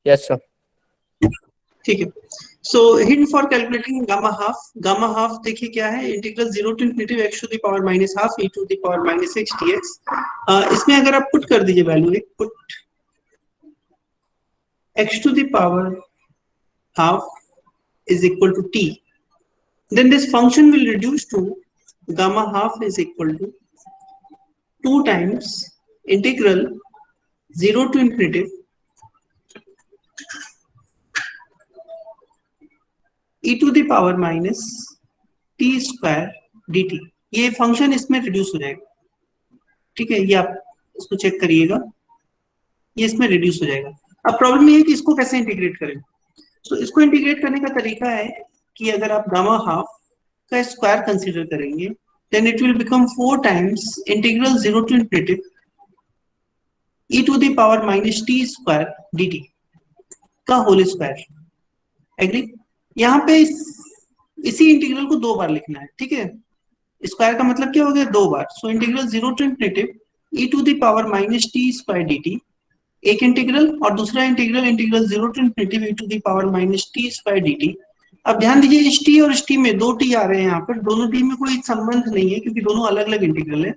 Yes sir. ठीक है। So hint for calculating gamma half. Gamma half देखिए क्या है, integral 0 to infinity x to the power minus half e to the power minus x dx। इसमें अगर आप put कर दीजिए वैल्यू, एक put x to the power half is equal to t, then this function will reduce to gamma half is equal to 2 times integral 0 to infinity e to the power minus t square dt। ये function इसमें reduce हो जाएगा, ठीक है, ये आप इसको check करिएगा, ये इसमें रिड्यूस हो जाएगा। अब प्रॉब्लम ये है कि इसको कैसे इंटीग्रेट करें। तो इसको इंटीग्रेट करने का तरीका है कि अगर आप गामा हाफ का स्क्वायर कंसीडर करेंगे, then it will become 4 times integral 0 to infinity e to the power minus t square dt का होल स्क्वायर। एग्री? यहाँ पे इसी इंटीग्रल को दो बार लिखना है, ठीक है। स्क्वायर का मतलब क्या हो गया, दो बार। So integral 0 to infinity e to the power minus t square dt एक इंटीग्रल, और दूसरा integral integral 0 to infinity e to the power minus t square dt। अब ध्यान दीजिए, इस टी और इस टी में दो टी आ रहे हैं यहाँ पर, दोनों टी में कोई संबंध नहीं है क्योंकि दोनों अलग अलग इंटीग्रल है।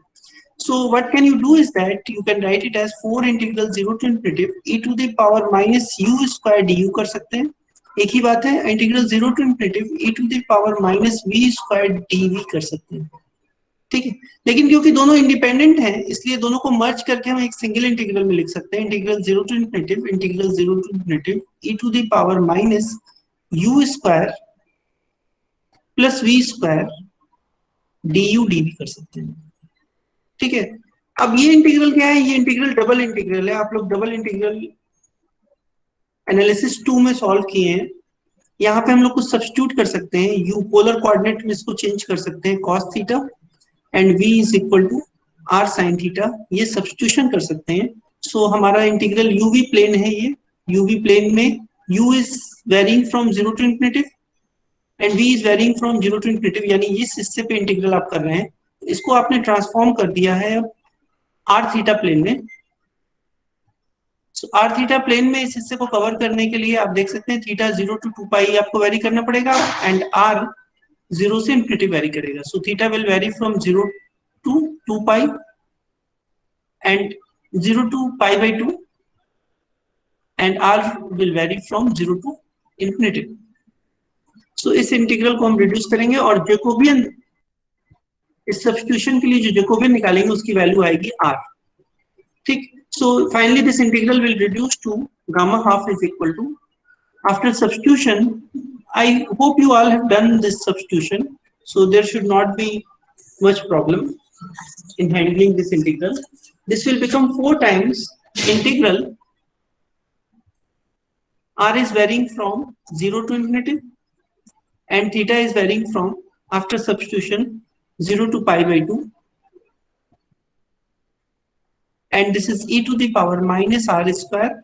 So what can you do is that you can write it as 4 integral 0 to infinity e to the power minus u square du कर सकते हैं। एक ही बात है, integral 0 to infinity e to the power minus v square dv कर सकते हैं, ठीक है। लेकिन क्योंकि दोनों इंडिपेंडेंट हैं, इसलिए दोनों को मर्ज करके हम एक सिंगल इंटीग्रल में लिख सकते हैं, integral 0 to infinity integral 0 to infinity e to the power minus u square plus v square du dv कर सकते हैं, ठीक है। अब ये इंटीग्रल क्या है, ये इंटीग्रल डबल इंटीग्रल है। आप लोग डबल इंटीग्रल एनालिसिस 2 में सॉल्व किए हैं। यहाँ पे हम लोग कुछ सब्स्टिट्यूट कर सकते हैं, यू पोलर कोऑर्डिनेट में इसको चेंज कर सकते हैं, cos theta and v is equal to r sin theta, ये सब्स्टिट्यूशन कर सकते हैं। सो हमारा इंटीग्रल यूवी प्लेन है, ये यूवी प्लेन में u is varying from 0 to infinity and v is varying from 0 to infinity, यानी इस हिस्से पे इंटीग्रल आप कर रहे हैं। इसको आपने ट्रांसफॉर्म कर दिया है आर थीटा प्लेन में। सो आर थीटा प्लेन में इस हिस्से को कवर करने के लिए आप देख सकते हैं थीटा 0 टू 2 पाई आपको वेरी करना पड़ेगा एंड आर 0 से इन्फिनिटी वेरी करेगा। So theta will vary from 0 to 2 pi and 0 to pi by 2 and r will vary from 0 to infinity. So इस इंटीग्रल को हम रिड्यूस करेंगे और जैकोबियन, इस सब्स्टिट्यूशन के लिए जो जैकोबियन निकालेंगे उसकी वैल्यू आएगी आर, ठीक। So finally this integral will reduce to gamma half is equal to, after substitution, I hope you all have done this substitution, so there should not be much problem in handling this integral. This will become 4 times integral r is varying from 0 to infinity and theta is varying from, after substitution, 0 to pi by 2 and this is e to the power minus r square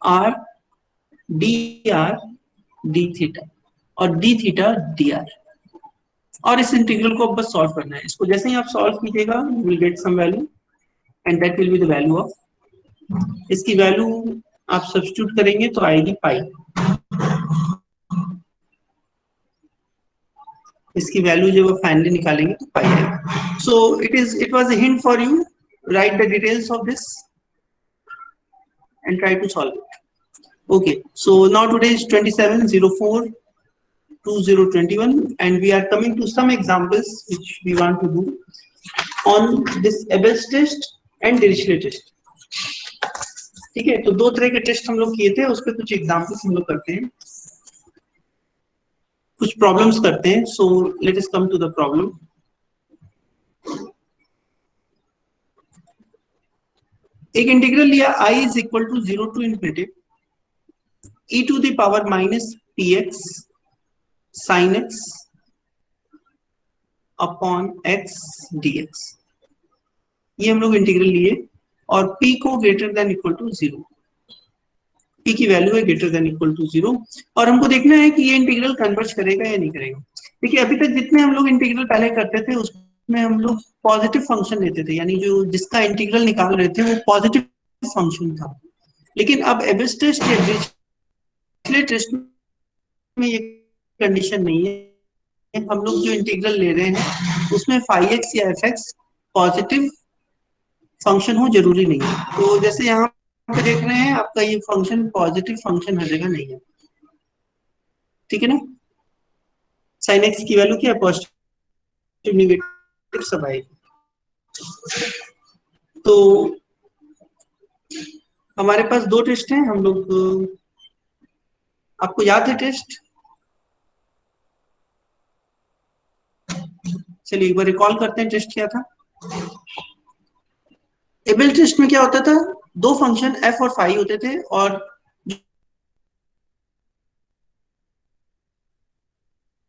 r dr d theta और d theta dr। और इस इंटीग्रल को बस solve करना है। इसको जैसे ही आप सॉल्व कीजिएगा you will get some value and that will be the value of, इसकी वैल्यू आप सब्स्टिट्यूट करेंगे तो आएगी पाई, इसकी वैल्यू जब आप फाइनली निकालेंगे तो पाई आएगी। So it was a hint for you, right the details of this and try to solve it. Okay, so now today is 27/04/2021 and we are coming to some examples which we want to do on this Abel's test and Dirichlet test, ठीक है। तो दो तरह के test हम लोग किए थे, उस पर कुछ एग्जाम्पल्स हम लोग करते हैं, कुछ प्रॉब्लम्स करते हैं। So let us come to the problem. एक इंटीग्रल लिया I is equal to 0 to infinity e to the power minus px sin x upon x dx, ये हम लोग इंटीग्रल लिए और p को greater than equal to 0, p की value है ग्रेटर देन इक्वल टू 0 और हमको देखना है कि ये इंटीग्रल कन्वर्ज करेगा या नहीं करेगा। देखिए अभी तक जितने हम लोग इंटीग्रल पहले करते थे उसमें हम लोग पॉजिटिव फंक्शन लेते थे, यानी जो जिसका इंटीग्रल निकाल रहे थे वो पॉजिटिव फंक्शन था। लेकिन अब एबिस टेस्ट या डिरिचलेट टेस्ट में ये कंडीशन नहीं है। हम लोग जो इंटीग्रल ले रहे हैं उसमें फाई एक्स या एफ एक्स पॉजिटिव फंक्शन हो जरूरी नहीं है। तो जैसे यहाँ पे देख रहे हैं आपका ये फंक्शन पॉजिटिव फंक्शन हर जगह नहीं है, ठीक है ना। साइन एक्स की वैल्यू क्या है, पॉजिटिव निगेटिव सब आएगी। तो हमारे पास दो टेस्ट हैं हम लोग, आपको याद है टेस्ट? चलिए एक बार रिकॉल करते हैं टेस्ट क्या था। एबल टेस्ट में क्या होता था, दो फंक्शन एफ और फाई होते थे और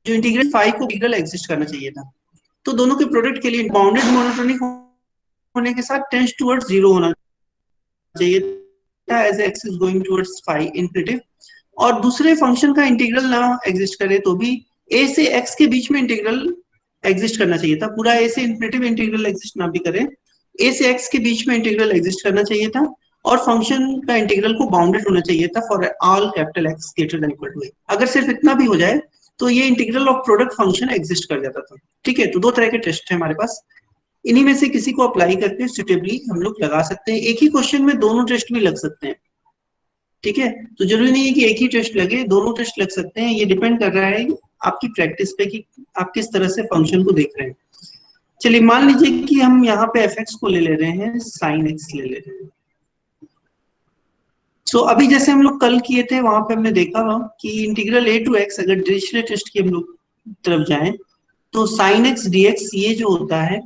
जो इंटीग्रल फाई को इंटीग्रल एग्जिस्ट करना चाहिए था। तो दोनों के प्रोडक्ट के लिए बाउंडेड मोनोटोनिक होने के साथ टेंस टुवर्ड्स जीरो होना चाहिए था as x is going towards phi infinitive. और दूसरे फंक्शन का इंटीग्रल ना एग्जिस्ट करे तो भी ए से एक्स के बीच में इंटीग्रल एग्जिस्ट करना चाहिए था। पूरा ए से इनफिनिटिव इंटीग्रल एग्जिस्ट ना भी करे, ए से एक्स के बीच में इंटीग्रल एग्जिस्ट करना चाहिए था। और फंक्शन का इंटीग्रल को बाउंडेड होना चाहिए था for all capital x greater than equal to a. अगर सिर्फ इतना भी हो जाए तो ये integral of product function exist कर जाता था। ठीक है, तो दो तरह के टेस्ट है हमारे पास, इन्हीं में से किसी को अप्लाई करके सुटेबली हम लोग लगा सकते हैं। एक ही क्वेश्चन में दोनों टेस्ट भी लग सकते हैं, ठीक है। तो जरूरी नहीं है कि एक ही टेस्ट लगे, दोनों टेस्ट लग सकते हैं। ये डिपेंड कर रहा है आपकी प्रैक्टिस पे कि आप किस तरह से फंक्शन को देख रहे हैं। चलिए मान लीजिए कि हम यहाँ पे एफ एक्स को ले रहे हैं, साइन एक्स ले रहे हैं। सो अभी जैसे हम लोग कल किए थे वहां पे हमने देखा कि इंटीग्रल ए टू एक्स, अगर डिरिचलेट टेस्ट की हम लोग तरफ जाएं तो साइन एक्स डीएक्स ये जो होता है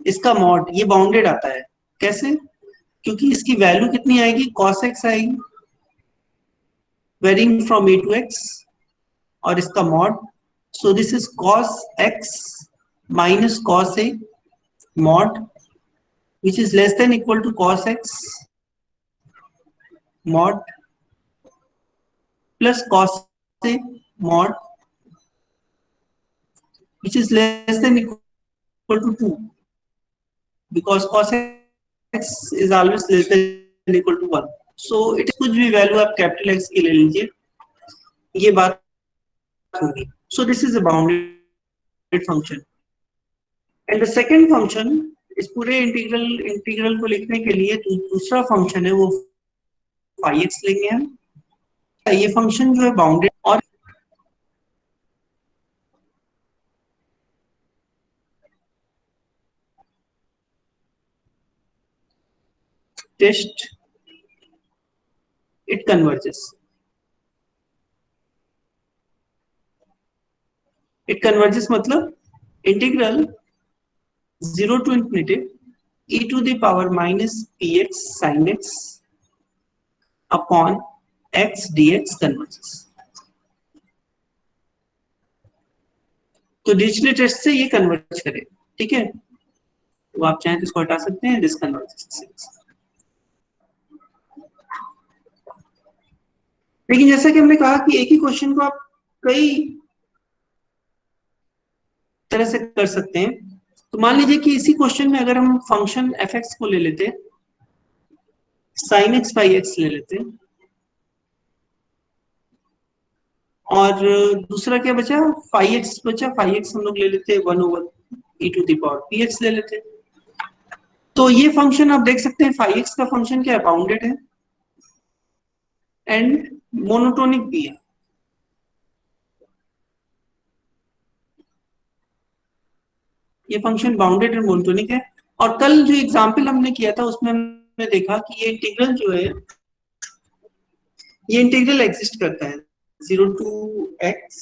इसका मॉड ये बाउंडेड आता है। कैसे? क्योंकि इसकी वैल्यू कितनी आएगी, कॉस एक्स आएगी, varying from a to x, और इसका mod, so this is cos x minus cos a mod which is less than equal to cos x mod plus cos a mod which is less than equal to 2 because cos x is always less than equal to 1. So it is कुछ भी value आप capital x की ले लीजिए, ये बात होगी। So this is a bounded function and the second function, इस पूरे इंटीग्रल को लिखने के लिए दूसरा फंक्शन है वो फाई एक्स लेंगे हम। ये फंक्शन जो है बाउंडेड और test it converges, it converges मतलब integral 0 to infinity e to the power minus px sin x upon x dx converges। तो डिरिचलेट टेस्ट से ये कन्वर्ज करे, ठीक है। तो आप चाहें तो इसको हटा सकते हैं, दिस कन्वर्जेस। लेकिन जैसा कि हमने कहा कि एक ही क्वेश्चन को आप कई तरह से कर सकते हैं। तो मान लीजिए कि इसी क्वेश्चन में अगर हम फंक्शन एफ एक्स को ले लेते, साइन एक्स बाई एक्स ले लेते, और दूसरा क्या बचा, फाई एक्स बचा, फाई एक्स हम लोग ले लेते 1 over e to the power p x ले लेते। तो ये फंक्शन आप देख सकते हैं फाई एक्स का फंक्शन क्या है, बाउंडेड है एंड मोनोटोनिक भी है। ये फंक्शन बाउंडेड एंड मोनोटोनिक है। और कल जो एग्जांपल हमने किया था उसमें हमने देखा कि ये इंटीग्रल जो है ये इंटीग्रल एग्जिस्ट करता है 0 टू एक्स।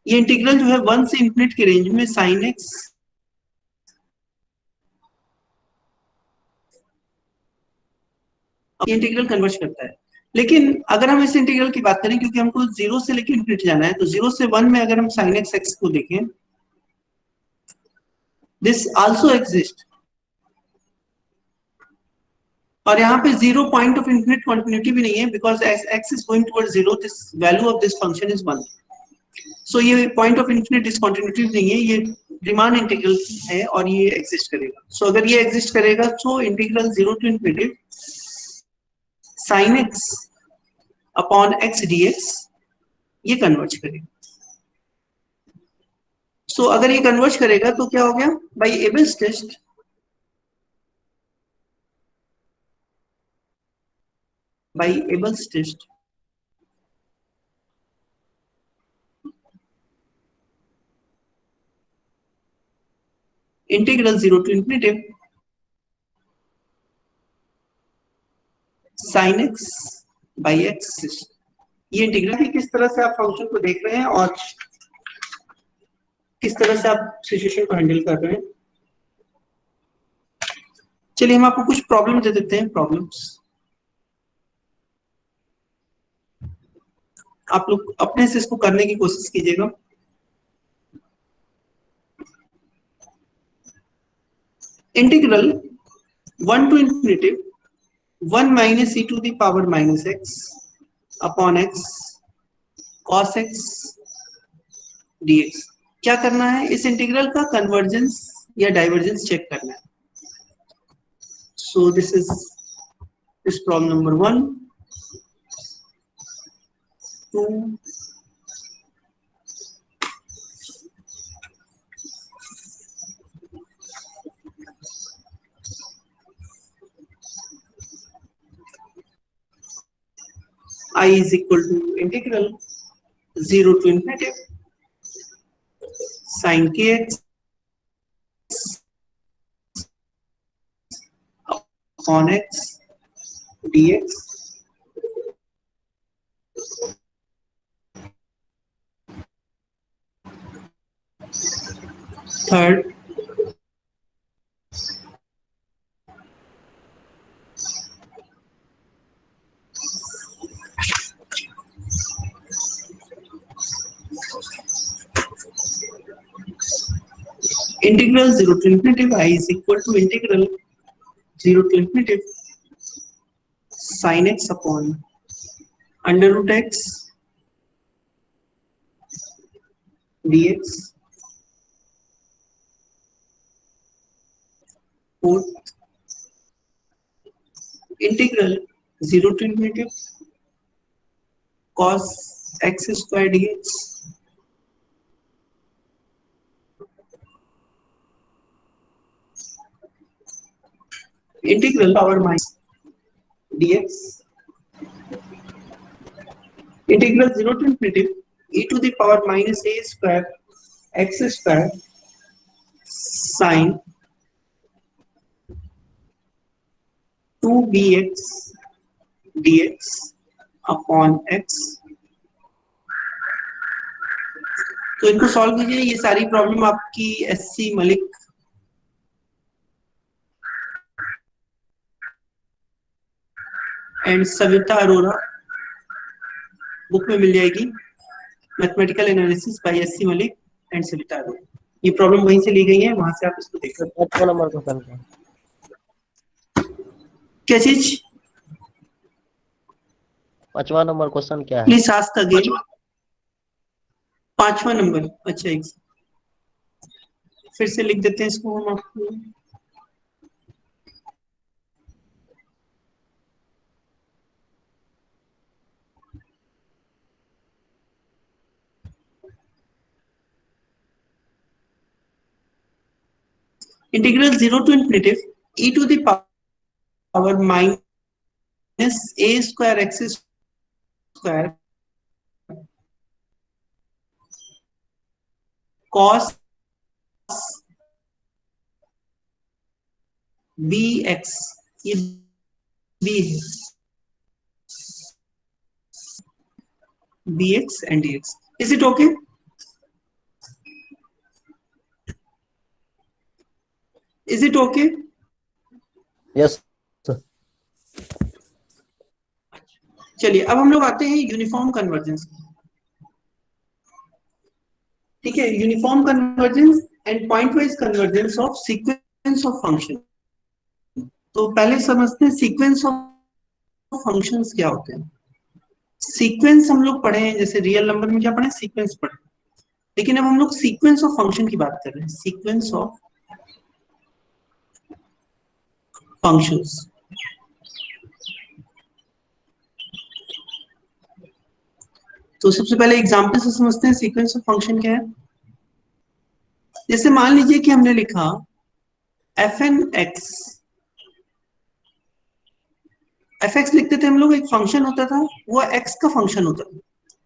ये इंटीग्रल जो है 1 से इंफिनिट के रेंज में साइन एक्स इंटीग्रल कन्वर्ज करता है। लेकिन अगर हम इस इंटीग्रल की बात करें, क्योंकि हमको 0 से लेकर इंफिनिट जाना है, तो 0 से 1 में अगर हम साइन एक्स एक्स को देखें, दिस आल्सो एग्जिस्ट। और यहाँ पे 0 पॉइंट ऑफ इंफिनिट कंटिन्यूटी भी नहीं है because x is going towards 0, this value of this function is 1। सो ये पॉइंट ऑफ इन्फिनिट डिसकंटिन्यूटी नहीं है, ये रीमान इंटीग्रल है और ये एग्जिस्ट करेगा। सो अगर ये एग्जिस्ट करेगा तो integral 0 to infinity sin x upon x dx ये कन्वर्ज करेगा। सो अगर ये कन्वर्ज करेगा तो क्या हो गया, by Abel's test integral 0 to infinity sin x by x, ये इंटीग्रल है। किस तरह से आप फंक्शन को देख रहे हैं और किस तरह से आप सिचुएशन को हैंडल कर रहे हैं। चलिए हम आपको कुछ प्रॉब्लम दे देते हैं। प्रॉब्लम्स आप लोग अपने से इसको करने की कोशिश कीजिएगा। Integral 1 to infinity 1 minus e to the power minus x upon x cos x dx। क्या करना है, इस इंटीग्रल का कन्वर्जेंस या डाइवर्जेंस चेक करना है। So this problem number 1 2 I is equal to integral 0 to infinity sin kx upon x dx। Third, integral 0 to infinity y is equal to integral 0 to infinity sin x upon under root x dx। Fourth, integral 0 to infinity cos x square dx। Integral power minus dx। Integral 0 to infinity e to the power minus a square x square sin 2bx dx upon x। तो इनको solve कीजिए। ये सारी problem आपकी SC Malik and Savita Arora book में मिल जाएगी, mathematical analysis bye SC Malik and Savita Arora. ये problem वहीं से ली गई है, वहां से आप इसको देख सकते हैं। 5वां नंबर क्वेश्चन क्या चीज? 5वां नंबर क्वेश्चन क्या है? Please ask again. 5वां नंबर, अच्छा एक फिर से लिख देते हैं इसको हम आपको। Integral 0 to infinity e to the power minus a square x square cos bx, ये b है, bx and dx। Is it okay? Is it okay? Yes. चलिए अब हम लोग आते हैं यूनिफॉर्म कन्वर्जेंस। ठीक है, uniform convergence and point wise convergence of sequence of function. तो पहले समझते हैं सीक्वेंस ऑफ फंक्शंस क्या होते हैं। सीक्वेंस हम लोग पढ़े हैं, जैसे रियल नंबर में क्या पढ़े, सीक्वेंस पढ़े। लेकिन अब हम लोग सीक्वेंस ऑफ फंक्शन की बात कर रहे हैं, सीक्वेंस ऑफ फंक्शंस। तो सबसे पहले एग्जांपल से समझते हैं सीक्वेंस ऑफ फंक्शन क्या है। जैसे मान लीजिए कि हमने लिखा f n x, f x लिखते थे हम लोग, एक फंक्शन होता था, वो एक्स का फंक्शन होता था,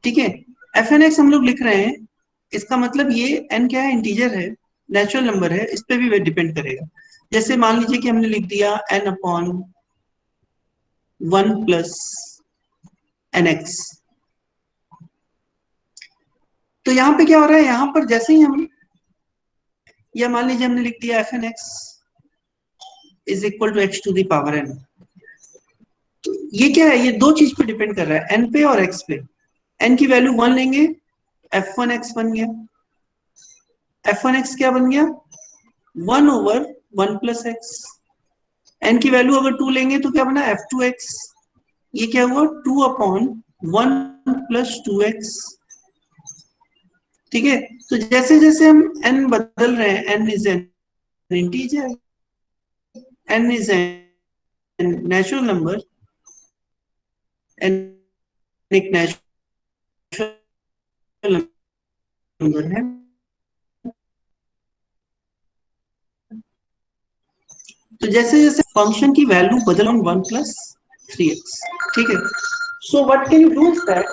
ठीक है। एफ एन एक्स हम लोग लिख रहे हैं, इसका मतलब ये एन क्या है, इंटीजर है, नेचुरल नंबर है, इस पे भी डिपेंड करेगा। जैसे मान लीजिए कि हमने लिख दिया एन अपॉन 1 + एन एक्स। तो यहाँ पे क्या हो रहा है, यहाँ पर जैसे ही हम, या मान लीजिए हमने लिख दिया f n x is equal to x to the power n. तो ये क्या है, ये दो चीज पे डिपेंड कर रहा है, एन पे और एक्स पे। एन की वैल्यू 1 लेंगे, f1x बन गया। f1x क्या बन गया, 1/1 + x। एन की वैल्यू अगर 2 लेंगे तो क्या बना, f2x। ये क्या हुआ, 2/1 + 2x। ठीक है। तो जैसे जैसे हम n बदल रहे हैं, n is an integer, n is an natural number, n एक नेचुरल नंबर है। तो जैसे जैसे फंक्शन की वैल्यू बदल 1 + 3x, ठीक है। So what can you do is that,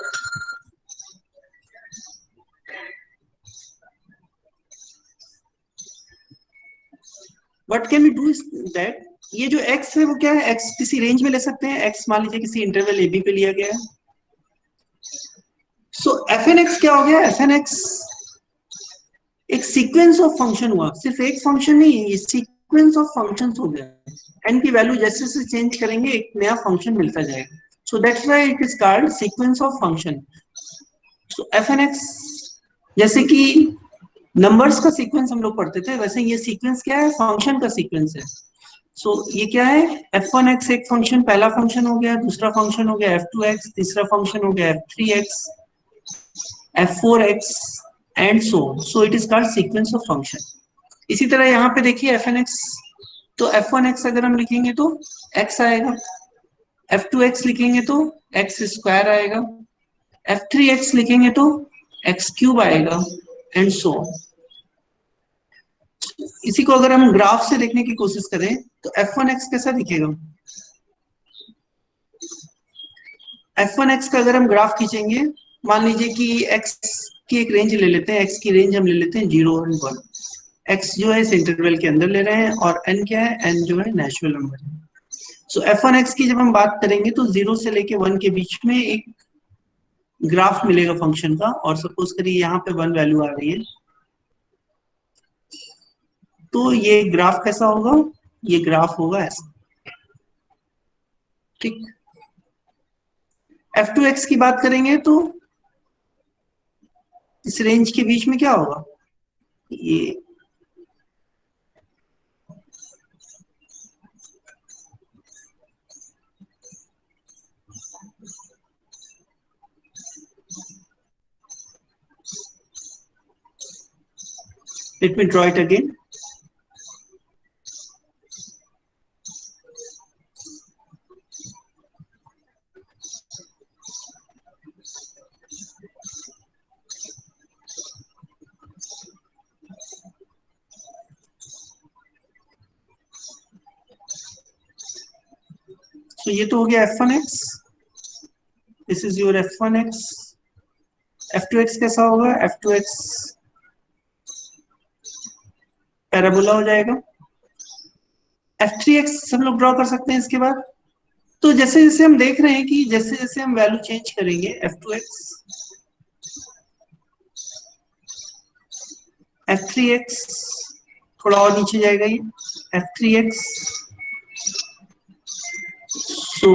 what can we do is that, ये जो x है वो क्या है, x किसी रेंज में ले सकते हैं, x मान लीजिए किसी इंटरवल ab पे लिया गया है। सो एफ एन एक्स क्या हो गया, एफ एन एक्स एक सीक्वेंस ऑफ फंक्शन हुआ, सिर्फ एक फंक्शन नहीं है, ये सीक्वेंस ऑफ फंक्शंस हो गया। एन की वैल्यू जैसे जैसे चेंज करेंगे एक नया फंक्शन मिलता जाएगा। So that's why it is called sequence of function. So f n x, जैसे कि नंबर्स का सीक्वेंस हम लोग पढ़ते थे, वैसे ये सीक्वेंस क्या है, फंक्शन का सीक्वेंस है। सो ये क्या है, f1x एक फंक्शन, पहला फंक्शन हो गया, दूसरा फंक्शन हो गया f2x, तीसरा फंक्शन हो गया f3x, f4x and so it is called sequence of function. इसी तरह यहाँ पे देखिए fnx, तो f1x अगर हम लिखेंगे तो x आएगा, f2x लिखेंगे तो x² आएगा, f3x लिखेंगे तो x³ आएगा एंड सो। इसी को अगर हम ग्राफ से देखने की कोशिश करें तो f1x कैसा दिखेगा, f1x का अगर हम ग्राफ खींचेंगे, मान लीजिए कि x की एक रेंज ले लेते हैं, x की रेंज हम ले लेते हैं 0 और 1। x जो है इस इंटरवल के अंदर ले रहे हैं, और n क्या है, n जो है नेचुरल नंबर है। सो f1x की जब हम बात करेंगे तो 0 से लेके 1 के बीच में एक ग्राफ मिलेगा फंक्शन का, और सपोज करिए यहाँ पे 1 वैल्यू आ रही है, तो ये ग्राफ कैसा होगा, ये ग्राफ होगा ऐसा, ठीक। f2x की बात करेंगे तो इस रेंज के बीच में क्या होगा, ये let me draw it again. तो ये तो हो गया f1x, this is your f1x। f2x कैसा होगा, f2x पैराबोला हो जाएगा। f3x हम लोग ड्रॉ कर सकते हैं इसके बाद। तो जैसे जैसे हम देख रहे हैं कि जैसे जैसे हम वैल्यू चेंज करेंगे, f2x, f3x थोड़ा और नीचे जाएगा ये, f3x। So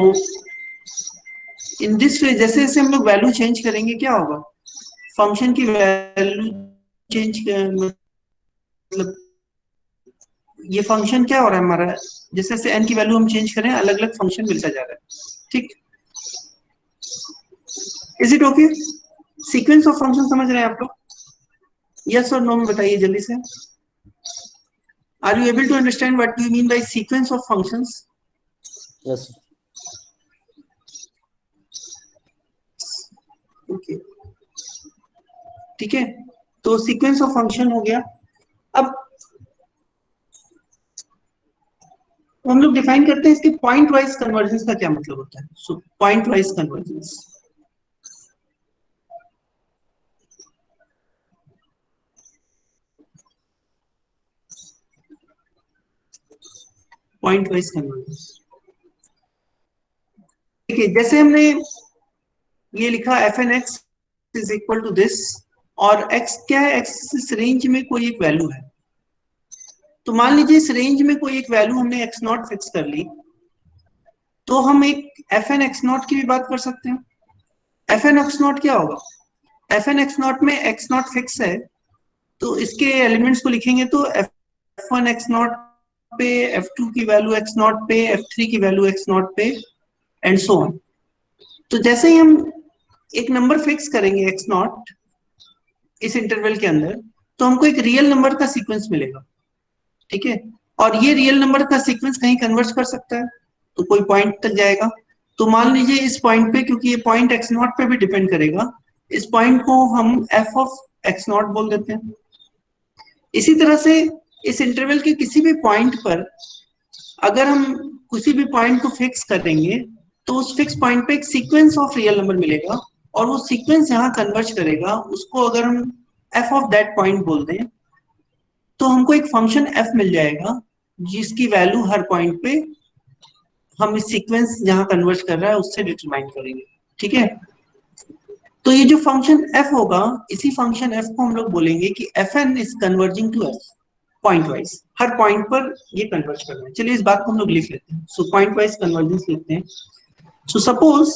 in this way जैसे जैसे हम लोग वैल्यू चेंज करेंगे क्या होगा, फंक्शन की वैल्यू चेंज, मतलब ये फंक्शन क्या हो रहा है हमारा, जैसे जैसे n की वैल्यू हम चेंज करें अलग अलग फंक्शन मिलता जा रहा है, ठीक। Is it okay, sequence of function समझ रहे हैं आप लोग। यस और नो में बताइए जल्दी से। Are you able to understand what do you mean by sequence of functions? Yes. Okay, ठीक है, तो सीक्वेंस ऑफ फंक्शन हो गया। अब हम लोग डिफाइन करते हैं इसके पॉइंट वाइज कन्वर्जेंस का क्या मतलब होता है। So point wise convergence, point wise convergence, ठीक है। जैसे हमने ये लिखा f n x is equal to this, और एक्स क्या है, एक्स इस रेंज में कोई एक वैल्यू है। तो मान लीजिए इस रेंज में कोई एक वैल्यू हमने एक्स नॉट फिक्स कर ली, तो हम एक एफ एन एक्स नॉट की भी बात कर सकते हैं। एफ एन एक्स नॉट क्या होगा, एफ एन एक्स नॉट में एक्स नॉट फिक्स है, तो इसके एलिमेंट्स को लिखेंगे तो एफ वन एक्स नॉट पे, एफ टू की वैल्यू एक्स नॉट पे, एफ थ्री की वैल्यू एक्स नॉट पे, एंड सो ऑन। तो जैसे ही हम एक नंबर फिक्स करेंगे एक्स नॉट इस इंटरवल के अंदर, तो हमको एक रियल नंबर का सीक्वेंस मिलेगा, ठीक है। और ये रियल नंबर का सीक्वेंस कहीं कन्वर्ज कर सकता है, तो कोई पॉइंट तक जाएगा। तो मान लीजिए इस पॉइंट पे, क्योंकि ये पॉइंट एक्स नॉट पे भी डिपेंड करेगा, इस पॉइंट को हम एफ ऑफ एक्स नॉट बोल देते हैं। इसी तरह से इस इंटरवल के किसी भी पॉइंट पर अगर हम किसी भी पॉइंट को फिक्स करेंगे, तो उस फिक्स पॉइंट पे एक सीक्वेंस ऑफ रियल नंबर मिलेगा, और वो सीक्वेंस जहां कन्वर्ज करेगा उसको अगर हम एफ ऑफ दैट पॉइंट बोल दें, तो हमको एक फंक्शन एफ मिल जाएगा, जिसकी वैल्यू हर पॉइंट पे हम इस सीक्वेंस जहां कन्वर्ज कर रहा है उससे डिटरमाइन करेंगे, ठीक है। तो ये जो फंक्शन एफ होगा, इसी फंक्शन एफ को हम लोग बोलेंगे कि f n is converging to f, point wise, हर पॉइंट पर ये कन्वर्ज करना है। चलिए इस बात को हम लोग लिख लेते हैं। सो पॉइंट वाइज कन्वर्जेंस लिखते हैं। So suppose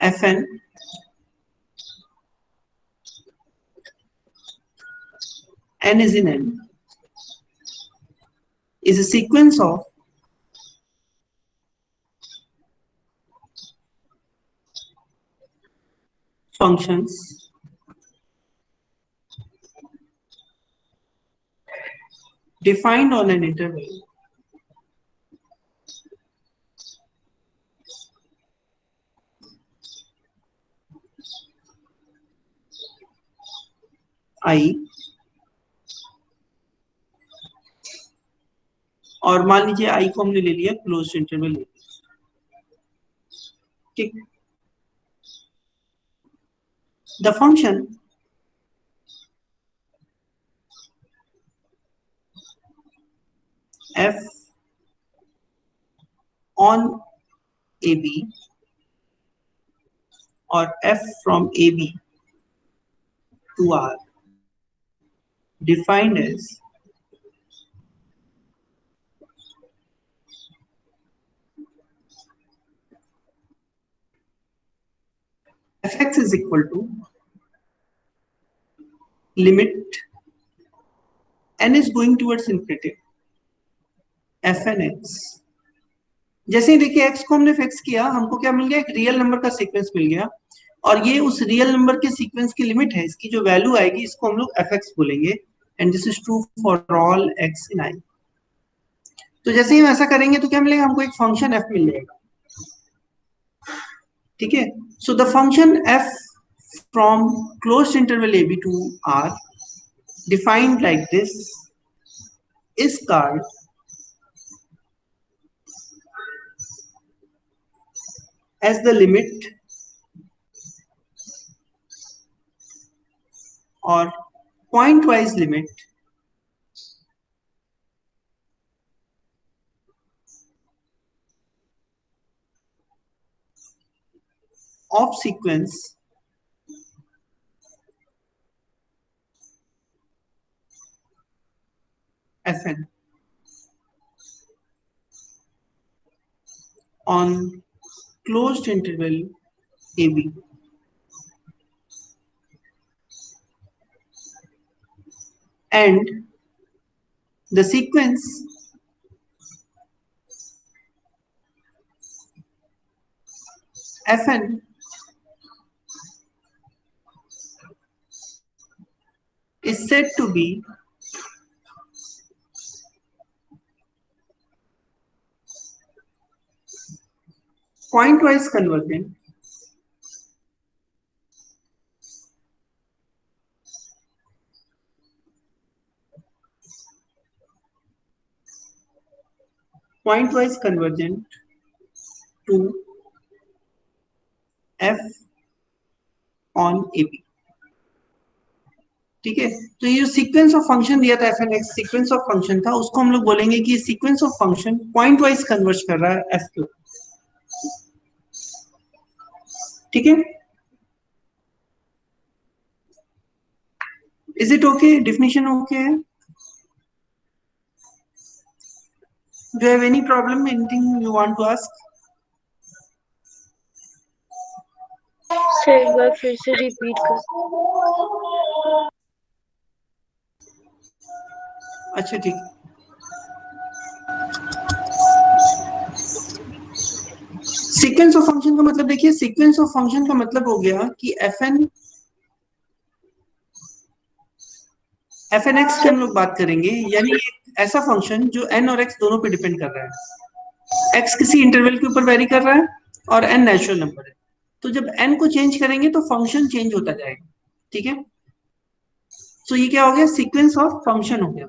f n n is in N is a sequence of functions defined on an interval I, और मान लीजिए आई को हमने ले लिया क्लोज इंटरवल, ठीक। The function f on AB or f from AB to R defined as fx is equal to limit n is going towards infinity fn x। जैसे ही देखिए x को हमने फिक्स किया, हमको क्या मिल गया, एक रियल नंबर का सीक्वेंस मिल गया, और ये उस रियल नंबर के सीक्वेंस की लिमिट है, इसकी जो वैल्यू आएगी इसको हम लोग fx बोलेंगे, and this is true for all x in i। तो जैसे ही हम ऐसा करेंगे तो क्या मिलेगा, हमको एक फंक्शन f मिल जाएगा, ठीक है। So the function f from closed interval ab to r defined like this is called as the limit or pointwise limit of sequence fn on closed interval ab, and the sequence fn is said to be pointwise convergent to f on AB। ठीक है, तो ये जो sequence of function दिया था f n x, sequence of function था, उसको हम लोग बोलेंगे कि sequence of function pointwise converge कर रहा है एफ के। ठीक है, is it okay? Definition okay है? Do have any problem, anything you want to ask? Sir एक बार फिर से रिपीट कर। अच्छा ठीक। सीक्वेंस ऑफ फंक्शन का मतलब देखिए, सीक्वेंस ऑफ फंक्शन का मतलब हो गया कि एफ एन एक्स की हम लोग बात करेंगे, यानी एक ऐसा फंक्शन जो एन और एक्स दोनों पे डिपेंड कर रहा है। एक्स किसी इंटरवल के ऊपर वेरी कर रहा है और एन नेचुरल नंबर है, तो जब एन को चेंज करेंगे तो फंक्शन चेंज होता जाएगा। ठीक है, तो ये क्या हो गया? सीक्वेंस ऑफ फंक्शन हो गया।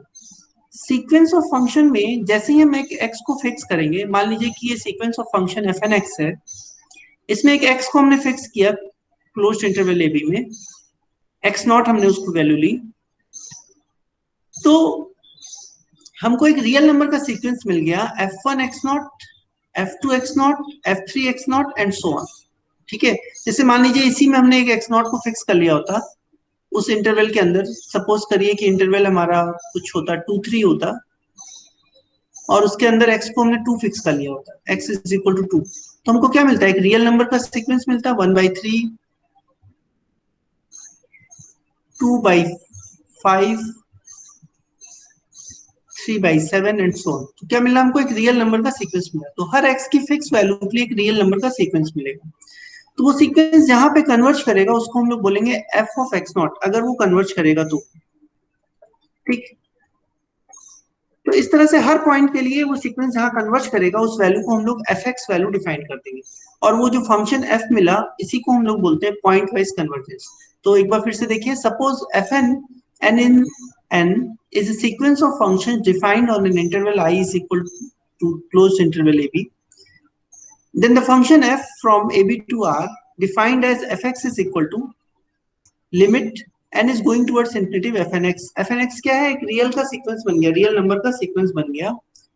सीक्वेंस ऑफ फंक्शन में जैसे ही हम एक एक्स को फिक्स करेंगे, मान लीजिए कि ये sequence of function f n x है, इसमें एक एक्स को हमने फिक्स किया क्लोज्ड इंटरवल ए बी में, एक्स नॉट हमने उसको वैल्यू ली, तो हमको एक रियल नंबर का सीक्वेंस मिल गया f1 x not, f2 x not, f3 x not and so on. ठीक है, जैसे मान लीजिए इसी में हमने एक x नॉट को फिक्स कर लिया होता उस इंटरवल के अंदर, सपोज करिए कि इंटरवल हमारा कुछ होता 2 3 होता, और उसके अंदर x को हमने 2 फिक्स कर लिया होता, x इज इक्वल टू 2, तो हमको क्या मिलता है? एक रियल नंबर का सीक्वेंस मिलता है 1/3, 2/5, 3/7 एंड सो ऑन। तो क्या मिला हमको? एक रियल नंबर का सीक्वेंस मिला। तो हर x की फिक्स वैल्यू के लिए एक रियल नंबर का सीक्वेंस मिलेगा, तो वो सीक्वेंस जहां पे कन्वर्ज करेगा उसको हम लोग बोलेंगे f ऑफ x नॉट, अगर वो कन्वर्ज करेगा तो। ठीक, तो इस तरह से हर पॉइंट के लिए वो सीक्वेंस जहां कन्वर्ज करेगा उस वैल्यू को हम लोग fx वैल्यू डिफाइन कर देंगे, और वो जो फंक्शन f मिला इसी को हम लोग बोलते हैं पॉइंट वाइज कन्वर्जेंस। तो एक बार फिर से देखिए, suppose fn n in n is a sequence of functions defined on an interval I is equal to closed interval ab, then the function f from ab to r defined as fx is equal to limit n is going towards infinitive fnx। fnx क्या है? एक real का sequence बन गया, real number का sequence बन गया,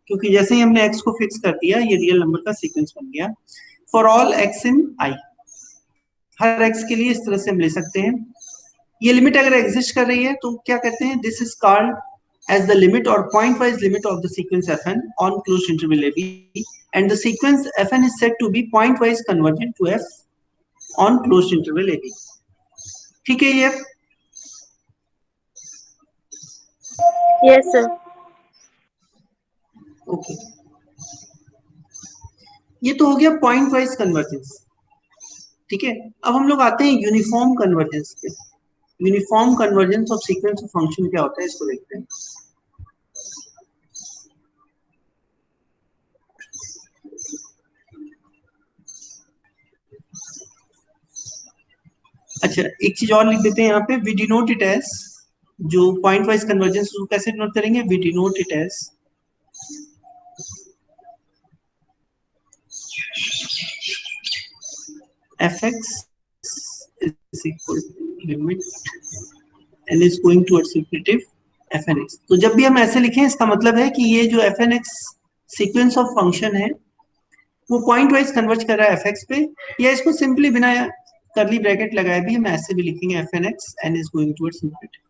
क्योंकि जैसे ही हमने x को फिक्स कर दिया ये रियल नंबर का सीक्वेंस बन गया। For all x in i, her x के लिए इस तरह से हम ले सकते हैं। ये लिमिट अगर एग्जिस्ट कर रही है तो क्या कहते हैं? This is called as the limit or point-wise limit of the sequence fn on closed interval ab, and the sequence fn is said to be point-wise convergent to f on closed interval ab। ठीक है ये? Yes sir. Okay, ये तो हो गया point wise convergence. ठीक है, अब हम लोग आते हैं यूनिफॉर्म कन्वर्जेंस पे। Uniform convergence of sequence of function क्या होता है, इसको देखते हैं। अच्छा, एक चीज और लिख देते हैं यहाँ पे, वी डिनोट इट एज, जो पॉइंट वाइज कन्वर्जेंस उसको कैसे डिनोट करेंगे? We denote it as fx is equal to limit n is going towards infinitive fnx। तो जब भी हम ऐसे लिखें इसका मतलब है कि ये जो fnx सीक्वेंस ऑफ फंक्शन है वो पॉइंट वाइज कन्वर्ज कर रहा है fx पे, या इसको सिंपली बिना करली ब्रैकेट लगाए भी हम ऐसे भी लिखेंगे fnx n is going towards infinitive।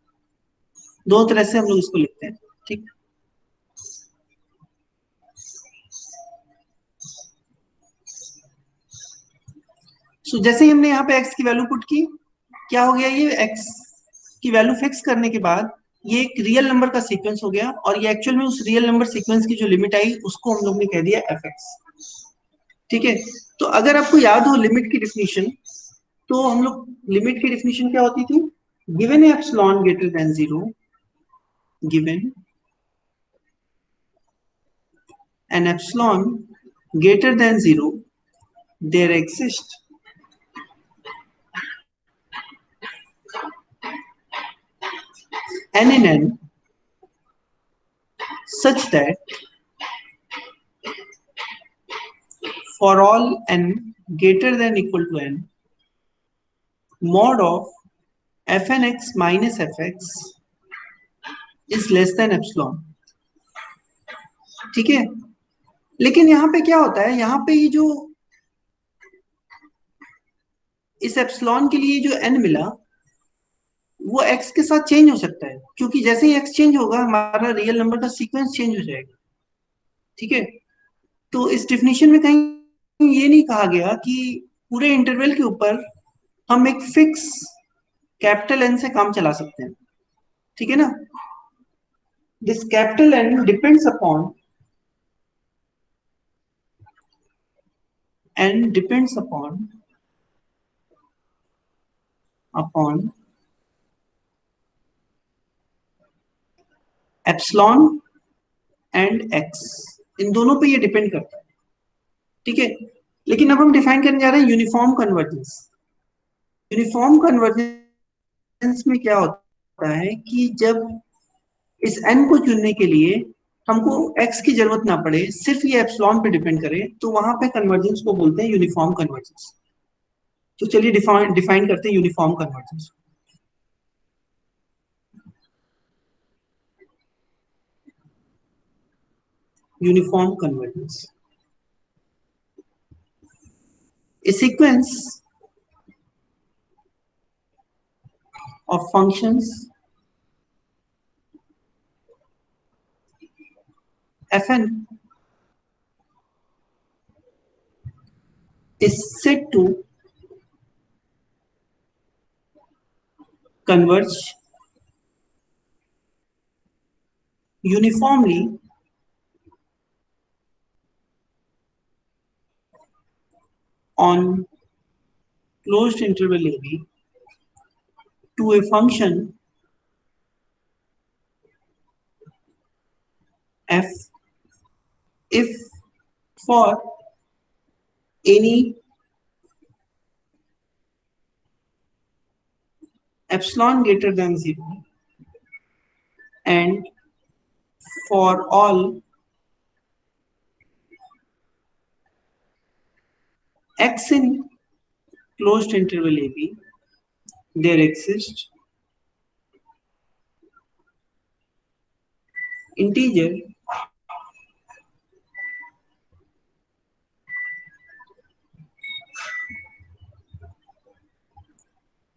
दो तरह से हम लोग इसको लिखते हैं। ठीक, सो जैसे ही हमने यहाँ पे x की वैल्यू पुट की, क्या हो गया? ये x की वैल्यू फिक्स करने के बाद ये एक रियल नंबर का सीक्वेंस हो गया, और ये एक्चुअल में उस रियल नंबर सीक्वेंस की जो लिमिट आई उसको हम लोग ने कह दिया fx। ठीक है, तो अगर आपको याद हो लिमिट की डिफिनीशन, तो हम लोग लिमिट की डिफिनीशन क्या होती थी? given epsilon greater than 0, given an epsilon greater than 0, there exists n in n such that for all n greater than equal to n, mod of fnx minus fx is less than epsilon. ठीक है, लेकिन यहाँ पे क्या होता है, यहाँ पे ये जो इस एप्सिलॉन के लिए जो n मिला वो x के साथ चेंज हो सकता है, क्योंकि जैसे ही x चेंज होगा हमारा रियल नंबर का सीक्वेंस चेंज हो जाएगा. ठीक है, तो इस डिफिनीशन में कहीं ये नहीं कहा गया कि पूरे इंटरवल के ऊपर हम एक फिक्स कैपिटल N से काम चला सकते हैं. ठीक है ना, this capital N depends upon epsilon and x, इन दोनों पे ये डिपेंड करता है. ठीक है, लेकिन अब हम डिफाइन करने जा रहे हैं यूनिफॉर्म कन्वर्जेंस. यूनिफॉर्म कन्वर्जेंस में क्या होता है कि जब इस n को चुनने के लिए हमको x की जरूरत ना पड़े, सिर्फ ये एप्सिलॉन पे डिपेंड करे, तो वहां पे कन्वर्जेंस को बोलते हैं यूनिफॉर्म कन्वर्जेंस. तो चलिए डिफाइन करते हैं uniform convergence. Uniform convergence, a sequence of functions fn is said to converge uniformly on closed interval AB to a function f if for any epsilon greater than 0 and for all x in closed interval AB, there exists integer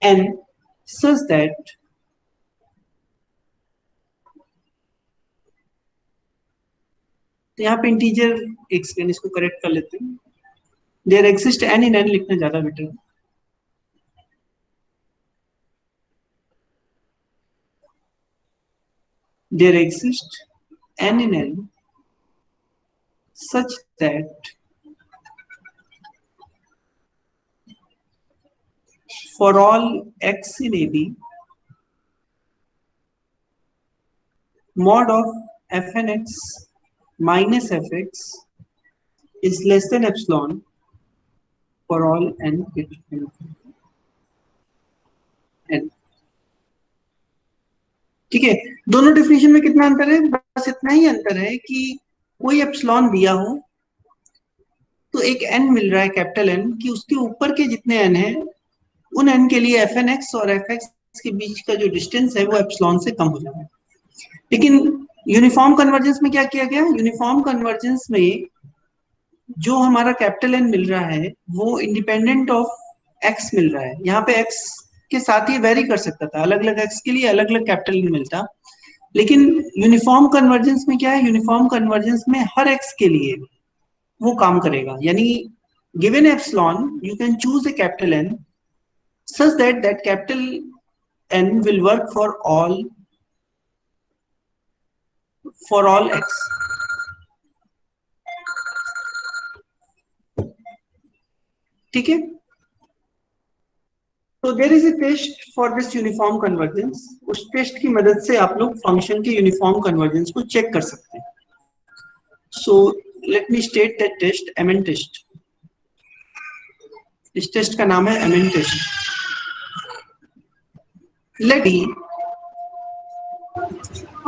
n such that तो यहाँ पे integer एक second इसको correct कर लेते हैं. There exist n in n लिखना ज्यादा बेटर है. There exist n in n such that for all x in AB, mod of fnx minus fx is less than epsilon for all n greater than n. ठीक है, दोनों definition में कितना अंतर है, बस इतना ही अंतर है कि कोई एप्सिलॉन दिया हो तो एक n मिल रहा है कैपिटल N कि उसके ऊपर के जितने n है उन n के लिए fnx और fx के बीच का जो डिस्टेंस है वो एप्सिलॉन से कम हो जाएगा. लेकिन यूनिफॉर्म कन्वर्जेंस में क्या किया गया, यूनिफॉर्म कन्वर्जेंस में जो हमारा कैपिटल N मिल रहा है वो इंडिपेंडेंट ऑफ x मिल रहा है. यहाँ पे x के साथ ही वेरी कर सकता था, अलग अलग x के लिए अलग अलग कैपिटल N मिलता. लेकिन यूनिफॉर्म कन्वर्जेंस में क्या है, यूनिफॉर्म कन्वर्जेंस में हर x के लिए वो काम करेगा. यानी given epsilon you can choose a capital N such that that capital N will work for all x. ठीक है, तो there is a test for this uniform convergence. उस टेस्ट की मदद से आप लोग फंक्शन के यूनिफॉर्म कन्वर्जेंस को चेक कर सकते हैं। So let me state that test, MN test. इस टेस्ट का नाम है MN test. Let be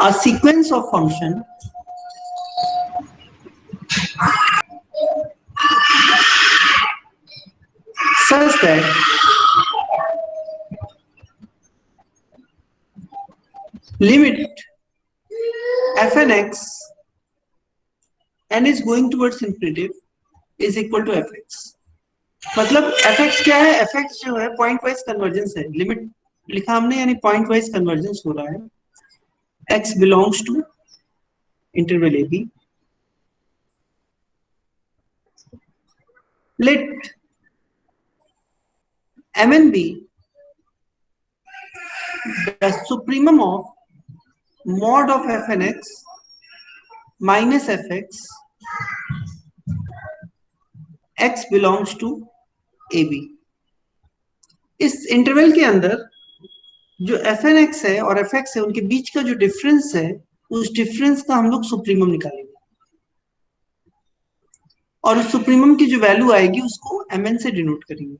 a sequence of function such that limit fn x n is going towards infinitive is equal to fx। मतलब fx क्या है? fx जो है point wise convergence है। लिमिट लिखा हमने, यानी पॉइंट वाइज कन्वर्जेंस हो रहा है। x belongs to interval ab। let mn be the supremum of mod of fn x minus fx x belongs to ab। इस इंटरवल के अंदर जो fn x है और fx है, उनके बीच का जो डिफरेंस है, उस डिफरेंस का हम लोग सुप्रीमम निकालेंगे, और उस सुप्रीमम की जो वैल्यू आएगी उसको mn से डिनोट करेंगे।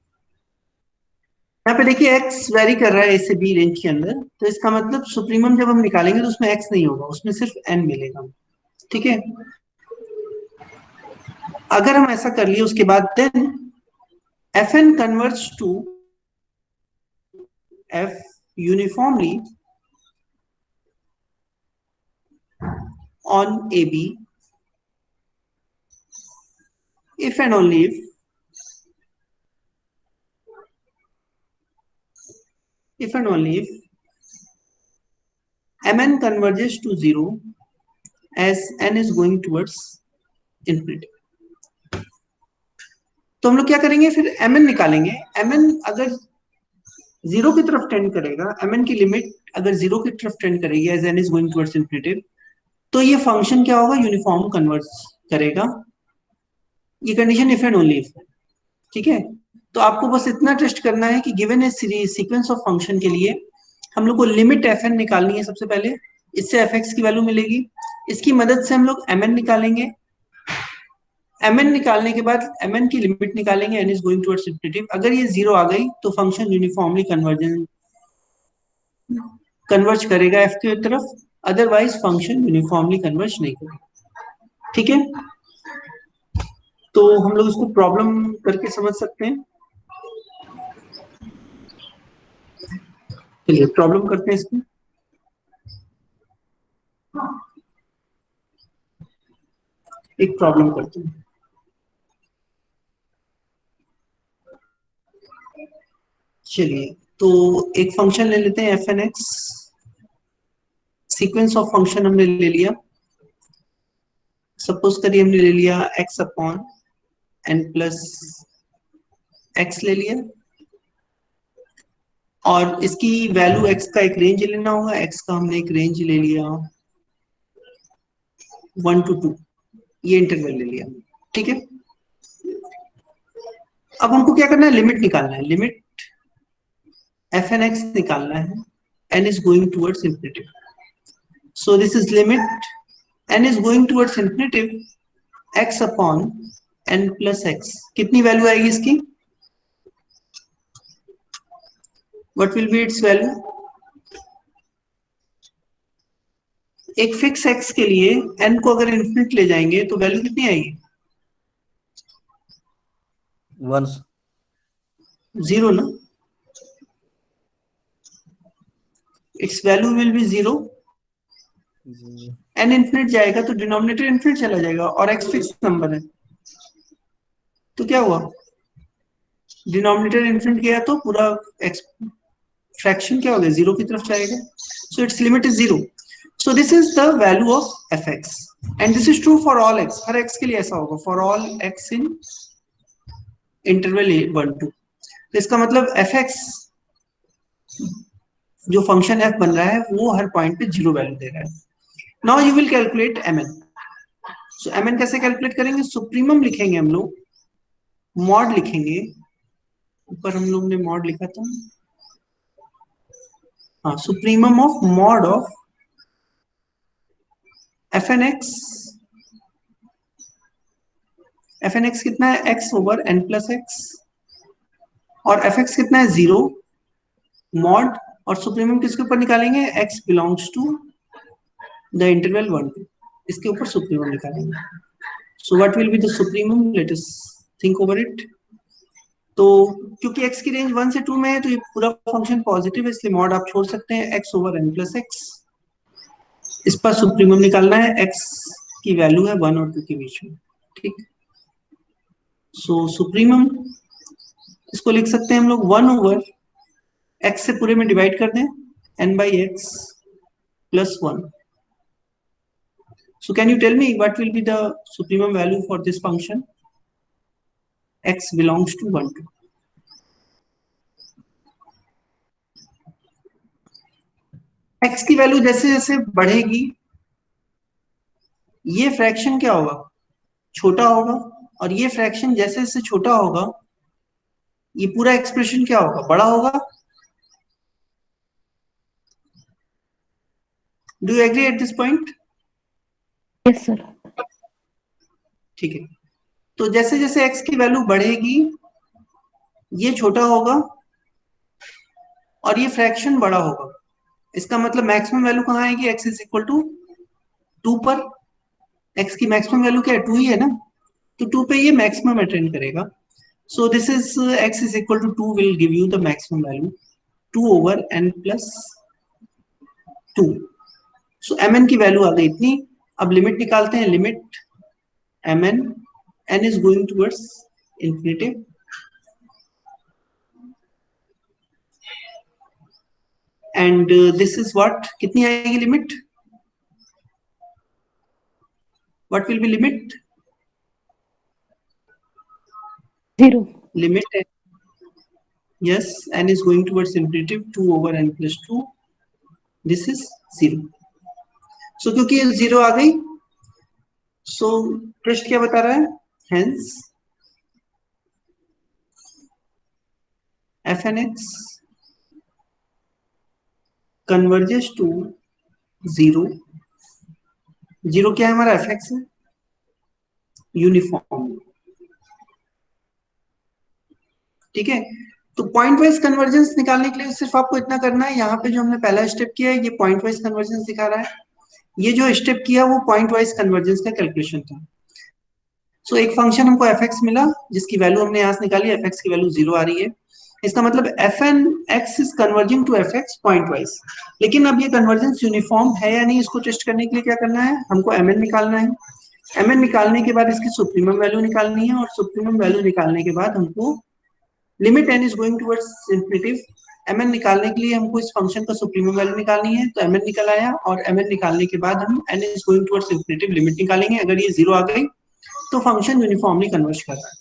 यहाँ पे देखिए x वेरी कर रहा है a से b रेंज के अंदर, तो इसका मतलब सुप्रीमम जब हम निकालेंगे तो उसमें x नहीं होगा, उसमें सिर्फ n मिलेगा। ठीक है, अगर हम ऐसा कर लिए उसके बाद then fn converts to f uniformly on AB if and only if mn converges to 0 as n is going towards infinity। तो हम लोग क्या करेंगे, फिर mn निकालेंगे। mn अगर 0 की तरफ टेंड करेगा, mn की लिमिट अगर 0 की तरफ टेंड करेगी as n is going towards infinity, तो ये फंक्शन क्या होगा, यूनिफॉर्म कन्वर्ज करेगा। ये condition if and only if है। ठीक है, तो आपको बस इतना टेस्ट करना है कि given A sequence of function के लिए हम लोग को लिमिट fn निकालनी है सबसे पहले। इससे fx की वैल्यू मिलेगी, इसकी मदद से हम लोग mn निकालेंगे। mn निकालने के बाद mn की लिमिट निकालेंगे, n is going towards infinity. अगर ये 0 आ गई तो फंक्शन यूनिफॉर्मली कन्वर्ज करेगा f की तरफ, अदरवाइज फंक्शन यूनिफॉर्मली कन्वर्ज नहीं करेगा। ठीक है, तो हम लोग इसको प्रॉब्लम करके समझ सकते हैं। चलिए प्रॉब्लम करते हैं इसको। एक प्रॉब्लम करते हैं। चलिए, तो एक फंक्शन ले लेते हैं fn x। Sequence of function हमने ले लिया। सपोज करिए हमने ले लिया x upon n plus x ले लिया, और इसकी वैल्यू x का एक रेंज लेना होगा। x का हमने एक रेंज ले लिया 1 to 2, ये इंटरवल ले लिया। ठीक है, अब हमको क्या करना है, लिमिट निकालना है। लिमिट fn x निकालना है, n is going towards infinitive। So this is limit n is going towards infinitive x upon n plus x। कितनी वैल्यू आएगी इसकी? What will be its value? एक फिक्स x के लिए n को अगर इन्फिनिट ले जाएंगे तो वैल्यू कितनी आएगी? 1। 0 ना, its value will be 0। n infinite जाएगा तो डिनोमिनेटर इन्फिनिट चला जाएगा, और x फिक्स नंबर है, तो क्या हुआ, डिनोमिनेटर इन्फिनिट गया तो पूरा x फ्रैक्शन क्या हो गया, 0 की तरफ जाएगा। So it's limit is 0। So this is the value of fx and this is true for all x। Her x के लिए ऐसा होगा, for all x in interval 1 2। इसका मतलब fx जो फंक्शन f बन रहा है वो हर पॉइंट पे 0 वैल्यू दे रहा है। Now you will calculate mn। So mn कैसे कैलकुलेट करेंगे, सुप्रीमम लिखेंगे हम लोग, मॉड लिखेंगे, ऊपर हम लोग ने मॉड लिखा था, हाँ, supremum of mod of f n x कितना है, x over n plus x, और एफ एक्स कितना है, 0 मॉड, और सुप्रीमम किसके ऊपर निकालेंगे, x belongs to the interval 1 इसके ऊपर सुप्रीमम निकालेंगे. So what will be the supremum, let us think over it. तो क्योंकि x की रेंज 1 से 2 में है तो ये पूरा फंक्शन पॉजिटिव है, इसलिए मॉड आप छोड़ सकते हैं, x over n plus x. इस पर सुप्रीमम निकालना है, x की वैल्यू है 1 और 2 के बीच में. ठीक, सो सुप्रीमम इसको लिख सकते हैं हम लोग 1 ओवर x से पूरे में डिवाइड कर दें, n by x plus 1. So can you tell me what will be the supremum value for this function? X belongs to 1 2. X की वैल्यू जैसे जैसे बढ़ेगी ये फ्रैक्शन क्या होगा, छोटा होगा, और ये फ्रैक्शन जैसे जैसे छोटा होगा ये पूरा एक्सप्रेशन क्या होगा, बड़ा होगा. Do you agree at this point? Yes sir. ठीक है, तो जैसे जैसे x की वैल्यू बढ़ेगी ये छोटा होगा और ये फ्रैक्शन बड़ा होगा. इसका मतलब मैक्सिमम वैल्यू कहाँ आएगी, x इज इक्वल टू 2 पर. x की मैक्सिमम वैल्यू क्या है, 2 ही है ना, तो 2 पे ये मैक्सिमम अटेंड करेगा. So this is x is equal to 2 will give you the maximum value 2 over n plus 2. So mn की वैल्यू आ गई इतनी. अब लिमिट निकालते हैं, limit mn, n is going towards infinity, and this is what, कितनी आएगी limit, what will be limit, 0. limit yes, n is going towards infinity 2 over n plus 2, this is 0. So क्योंकि ये 0 आ गई, so पृष्ठ क्या बता रहा है, hence f n x converges to 0. 0 क्या है हमारा, एफ एक्स है, यूनिफॉर्म. ठीक है, तो पॉइंट वाइज कन्वर्जेंस निकालने के लिए सिर्फ आपको इतना करना है, यहाँ पे जो हमने पहला स्टेप किया है ये पॉइंट वाइज कन्वर्जेंस दिखा रहा है, ये जो स्टेप किया वो पॉइंट वाइज कन्वर्जेंस का कैलकुलेशन था. सो एक फंक्शन हमको एफ एक्स मिला जिसकी वैल्यू हमने यहाँ से निकाली, एफ एक्स की वैल्यू 0 आ रही है, इसका मतलब f n x is converging to f x pointwise. लेकिन अब ये कन्वर्जेंस यूनिफॉर्म है या नहीं, इसको टेस्ट करने के लिए क्या करना है, हमको एम एन निकालना है. एम एन निकालने के बाद इसकी सुप्रीमम वैल्यू निकालनी है, और सुप्रीमम वैल्यू निकालने के बाद हमको limit n is going towards infinity, m n निकालने के लिए हमको इस फंक्शन का सुप्रीमम वैल्यू निकालनी है. तो एम एन निकल आया, और एम एन निकालने के बाद हम n is going towards infinity limit निकालेंगे. अगर ये 0 आ गई तो फंक्शन यूनिफॉर्मली कन्वर्ज कर रहा है.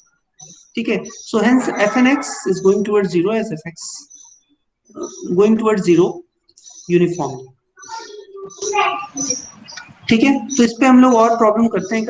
ठीक है, so hence f n x is going towards 0 as f x going towards 0 uniformly. ठीक है, तो इस पे हम लोग और प्रॉब्लम करते हैं.